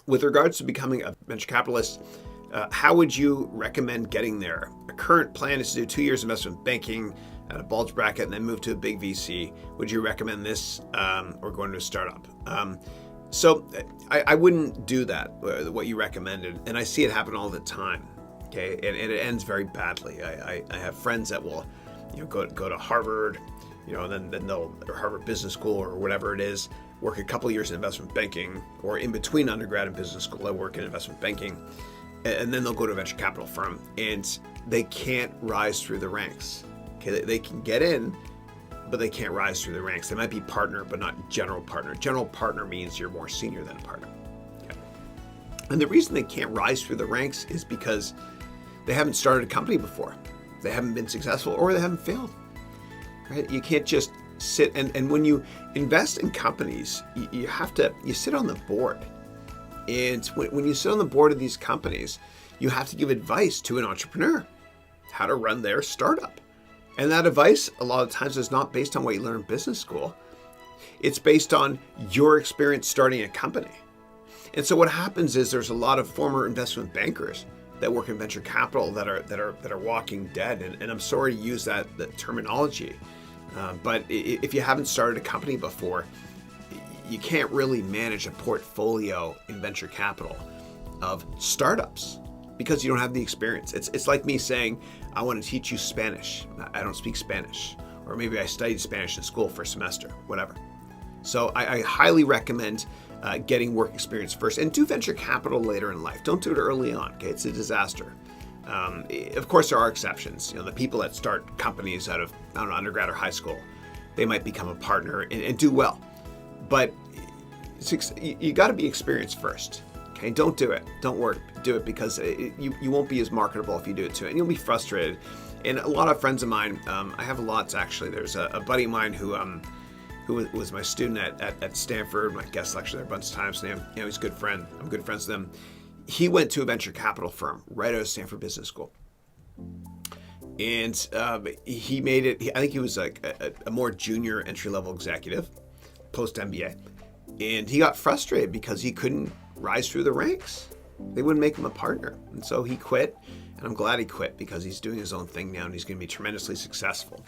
With regards to becoming a venture capitalist, how would you recommend getting there? A current plan is to do 2 years investment banking at a bulge bracket and then move to a big VC. Would you recommend this or going to a startup? So I wouldn't do that, what you recommended. And I see it happen all the time. Okay, and it ends very badly. I have friends that will, go to Harvard, and then they'll, or Harvard Business School or whatever it is, work a couple years in investment banking, or in between undergrad and business school, I work in investment banking, and then they'll go to a venture capital firm, and they can't rise through the ranks. Okay, they can get in, but they can't rise through the ranks. They might be partner, but not general partner. General partner means you're more senior than a partner. Okay. And the reason they can't rise through the ranks is because they haven't started a company before. They haven't been successful, or they haven't failed. Right? You can't just sit and when you invest in companies, you sit on the board. And when you sit on the board of these companies, you have to give advice to an entrepreneur how to run their startup. And that advice, a lot of times, is not based on what you learn in business school. It's based on your experience starting a company. And so what happens is there's a lot of former investment bankers that work in venture capital that are walking dead. And I'm sorry to use that terminology, but if you haven't started a company before, you can't really manage a portfolio in venture capital of startups because you don't have the experience. It's like me saying, I want to teach you Spanish. I don't speak Spanish. Or maybe I studied Spanish in school for a semester, whatever. So I highly recommend getting work experience first, and do venture capital later in life. Don't do it early on, okay? It's a disaster. Of course, there are exceptions. The people that start companies out of, undergrad or high school, they might become a partner and do well. But you got to be experienced first, okay? Don't do it. Don't work. Do it because you won't be as marketable if you do it too, and you'll be frustrated. And a lot of friends of mine, I have lots actually. There's a buddy of mine who was my student at Stanford, my guest lecturer there a bunch of times. And he's a good friend. I'm good friends with him. He went to a venture capital firm right out of Stanford Business School. And he made it, I think he was like a more junior entry-level executive, post-MBA. And he got frustrated because he couldn't rise through the ranks. They wouldn't make him a partner. And so he quit. And I'm glad he quit because he's doing his own thing now and he's going to be tremendously successful.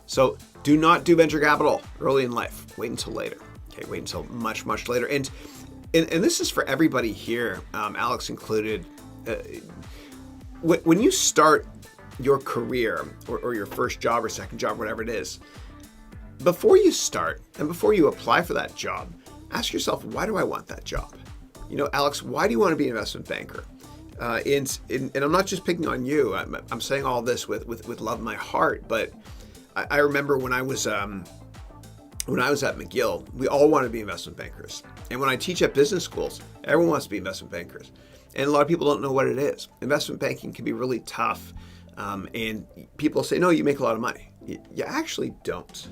So do not do venture capital early in life. Wait until later. Okay, wait until much, much later. And this is for everybody here, Alex included. When you start your career or your first job or second job, whatever it is, before you start and before you apply for that job, ask yourself, why do I want that job? Alex, why do you want to be an investment banker? And I'm not just picking on you. I'm saying all this with love in my heart, but I remember when I was at McGill, we all wanted to be investment bankers. And when I teach at business schools, everyone wants to be investment bankers. And a lot of people don't know what it is. Investment banking can be really tough. And people say, no, you make a lot of money. You actually don't.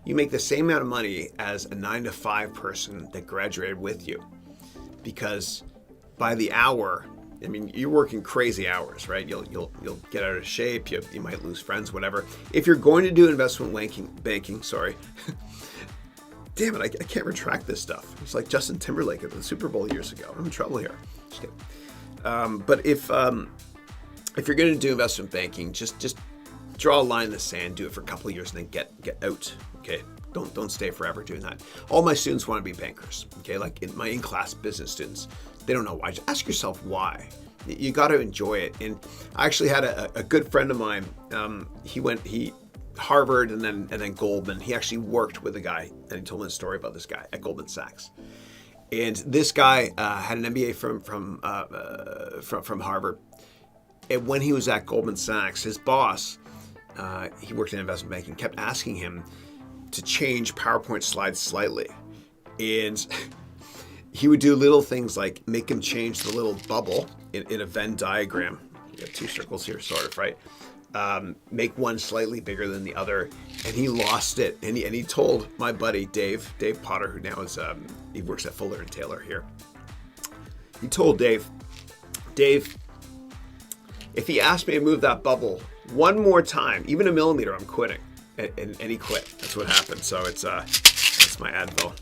You make the same amount of money as a 9-to-5 person that graduated with you. Because by the hour, you're working crazy hours, right? You'll get out of shape. You might lose friends, whatever. If you're going to do investment banking, damn it, I can't retract this stuff. It's like Justin Timberlake at the Super Bowl years ago. I'm in trouble here. Just kidding. But if you're going to do investment banking, just draw a line in the sand, do it for a couple of years, and then get out. Okay, don't stay forever doing that. All my students want to be bankers. Okay, like my in-class business students. They don't know why. Just ask yourself why. You got to enjoy it. And I actually had a good friend of mine. He Harvard and then Goldman. He actually worked with a guy, and he told me a story about this guy at Goldman Sachs. And this guy had an MBA from Harvard. And when he was at Goldman Sachs, his boss, he worked in investment banking, kept asking him to change PowerPoint slides slightly. And he would do little things like make him change the little bubble in a Venn diagram. You have two circles here, sort of, right? Make one slightly bigger than the other. And he lost it. And he told my buddy, Dave Potter, who now is, he works at Fuller & Taylor here. He told Dave, if he asked me to move that bubble one more time, even a millimeter, I'm quitting. And he quit. That's what happened. So that's my Advil.